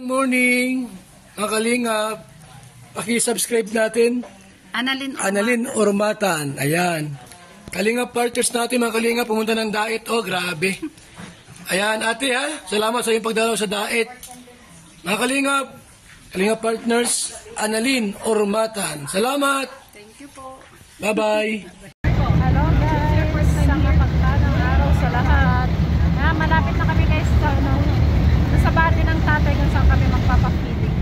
Good morning, mga kalingap. Paki-subscribe natin. Annalyn Ormatan. Ayan. Kalingap partners natin, mga kalingap. Pumunta ng Daet. Oh, grabe. Ayan, ate ha. Salamat sa iyong pagdalaw sa Daet. Mga kalingap partners, Annalyn Ormatan. Salamat. Thank you po. Bye-bye. Hello guys. Sa mapagpalang araw sa lahat. Malapit na kami guys sa bati ng tatay kung saan kami magpapakiling.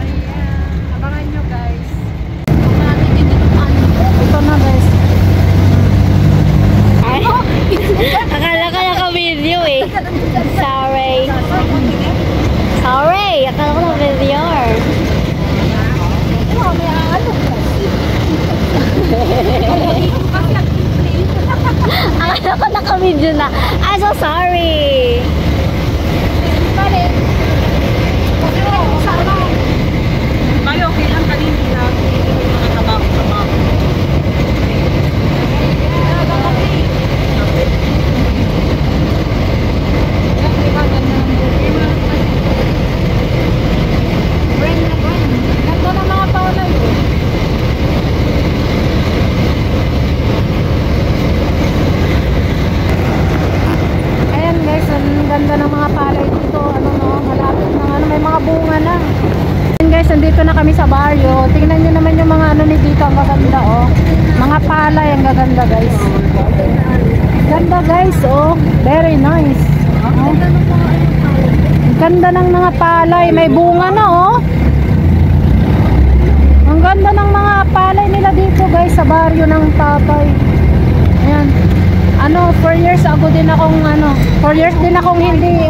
Ayan. Abangan nyo guys. Ito na guys. Ay, akala ka naka-video eh. Sorry. Akala ko naka-video. Akala ko naka-video na. I'm so sorry. Mayo, kailang kanina. Nakatabaw. Ganda ng mga palay dito, malapit ng may mga bunga na. Guys, nandito na kami sa baryo. Tingnan niyo naman yung mga ni dito, ang gaganda oh. Mga palay, ang gaganda guys. Ganda guys, oh. Very nice. Oh. Ganda ng mga palay, may bunga na oh. Ang ganda ng mga palay nila dito guys sa baryo ng tatay. Ayan. 4 years ago din akong 4 years din akong hindi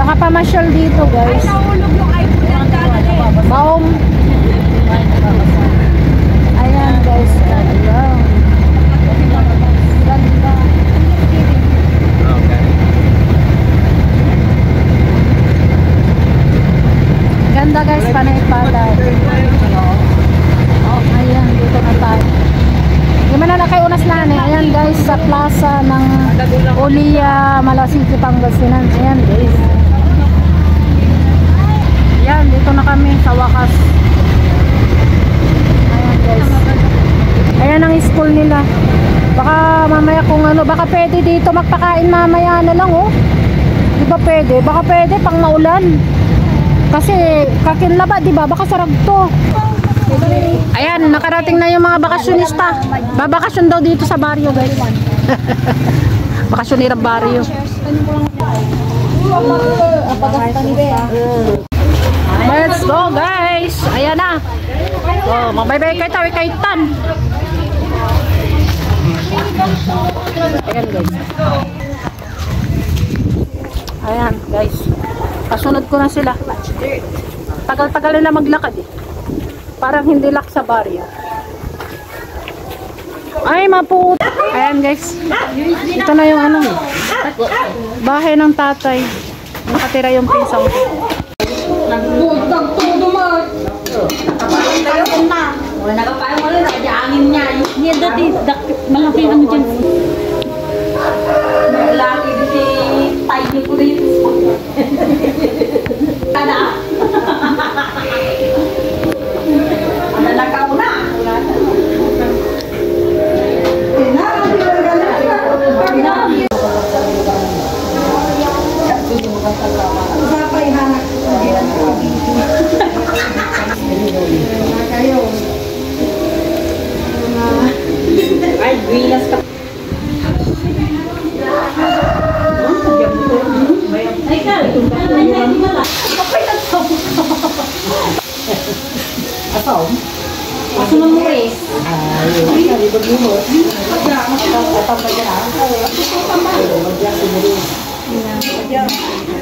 nakapamasyal dito guys. Baom. Ayan guys. Ayan. Ganda. Ganda guys, panay-palay. Ayan, dito na tayo. Di man na kayo unas na ayan guys sa plaza ng Olia, Malasiki, Pangasinan. Ayan guys. Ayan, dito na kami sa wakas. Ayan guys. Ayan ang school nila. Baka mamaya kung baka pwede dito magpakain mamaya na lang oh. Di ba pwede? Baka pwede pang maulan. Kasi kakinlaba, di ba? Baka sarag to. Ayan, nakarating na yung mga bakasyonista. Babakasyon daw dito sa baryo guys. Bakasyonirang baryo. Let's go guys. Ayan na. Oh, magbay-bay kay tawi kay Tan. Ayan guys. Ayan guys. Kasunod ko na sila. Tagal-tagal na maglakad eh. Parang hindi lock sa baryo. Ay, maputo. Ayan guys. Ito na yung bahay ng tatay. Nakatira yung pinsang ko. Wala nakapain mo rin. Angin niya. Yan dati. Malaki ang dyan. Malaki din si tayo ko rin. Kada. Nalakaw na. Ay, bilas ka. Ay, ka. Asaw? Aso ng muris. Ay, kalibag mo.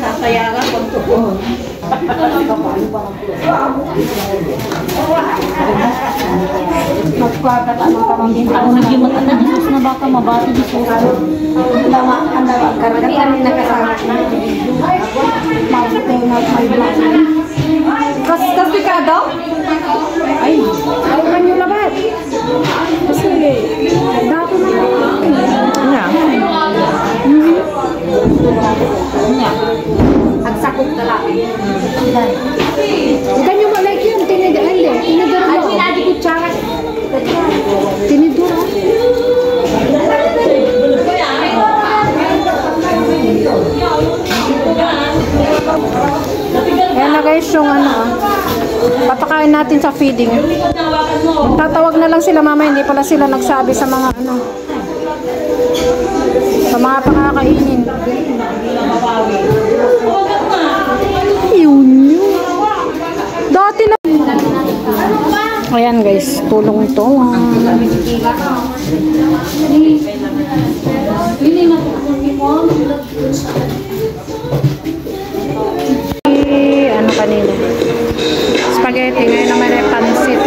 Sasayaran pag tuon. Magpagkatan ng pamangkin. Ako naging matanda Jesus na baka mabati Jesus. Karami kami nakasama. Mabuti na may blessing. Kasi ka daw? Ay, ayaw ka niyo labat. Kasi, dako na lang. Nga. Nga. Huwag nyo malike yun. Tinidor mo. Tinidor. Ayan na guys yung papakain natin sa feeding. Tatawag na lang sila mama, hindi pala sila nagsabi sa mga sa mga pakakainin. Yun. Dati na. Ayan guys, tulong to. Ano kanina? Spaghetti, ngayon naman ay pansit.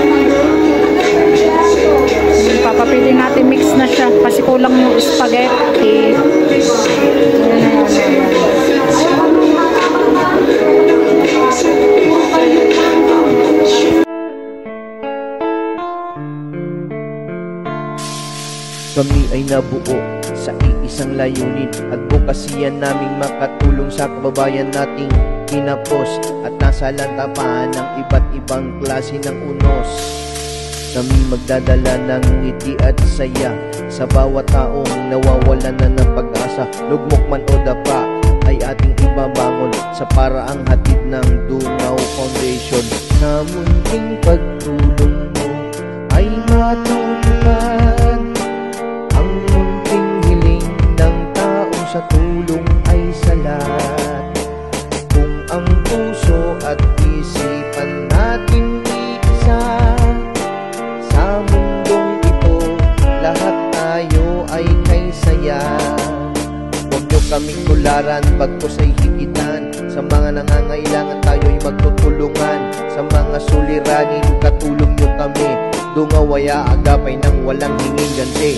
Papapili natin, mix na siya kasi kulang yung spaghetti. Kami ay nabuo sa iisang layunin, advokasya naming makatulong sa kababayan nating kinapos at nasa lantapan ng iba't ibang klase ng unos. Kami magdadala ng ngiti at saya sa bawat taong nawawalan na ng pag-asa. Lugmok man o dapa ay ating ibabangon sa paraang hatid ng Dungaw Foundation. Sa munting pagtulong mo ay matutupad ang munting hiling ng taong sa tulong ay salat. Kung ang puso at isipan natin iisa, sa mundong ito lahat tayo ay kay saya. Huwag nyo kaming tularan, bagkus ay higitan. Sa mga nangangailangan tayo'y magtutulungan. Sa mga suliranin, katulong nyo kami. Dungawaya agapay ng walang hinging ganti.